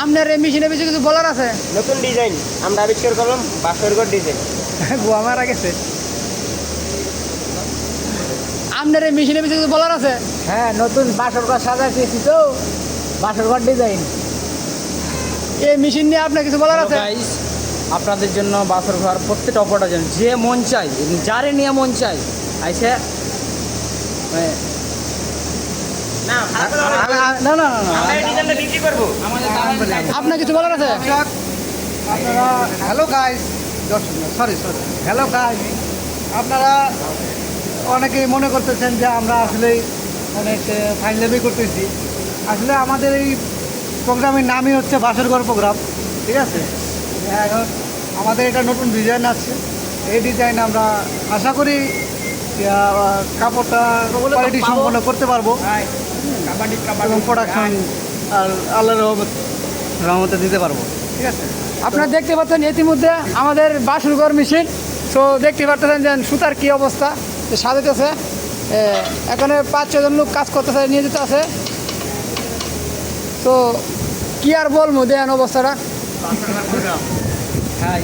আপনার এই মেশিনের বিষয়ে কিছু বলার আছে? নতুন ডিজাইন আমরা আবিষ্কার করলাম, বাসরঘর ডিজাইন। গোয়া মারা গেছে। আপনার এই মেশিনের বিষয়ে কিছু বলার আছে? হ্যাঁ, নতুন বাসর ঘর সাজাইতেছি তো, বাসর ঘর ডিজাইন। এই মেশিন নিয়ে আপনার কিছু বলার আছে? গাইস, আপনাদের জন্য বাসর ঘর প্রত্যেকটা অপরটার জন্য যে মন চাই, যারে নিয়ে মন চাই আইসে না না না না আমরা এই ডিজাইনটা বিক্রি করব। আপনার কিছু বলার আছে? আপনারা hello guys, sorry hello guys, আপনারা অনেকেই মনে করতেছেন যে আমরা আসলে অনেক ফাইনলামি করতেছি। আসলে আমাদের এই প্রোগ্রামের নামই হচ্ছে বাসরঘর প্রোগ্রাম, ঠিক আছে? এখন আমাদের এটা নতুন ডিজাইন আছে। এই ডিজাইন আমরা আশা করি কাপড়টা কোয়ালিটি সম্পন্ন করতে পারবো এবং প্রোডাকশন আর আল্লাহর রহমতে দিতে পারবো, ঠিক আছে? আপনারা দেখতে পাচ্ছেন ইতিমধ্যে আমাদের বাসুরঘর মেশিন। তো দেখতে পাচ্ছেন যে সুতার কি অবস্থা, যে সাজাতেছে। এখানে 5-6 জন লোক কাজ করতেছে, নিয়ে যেতে আছে। তো কি আর বলবো, দেন অবস্থাটা। হাই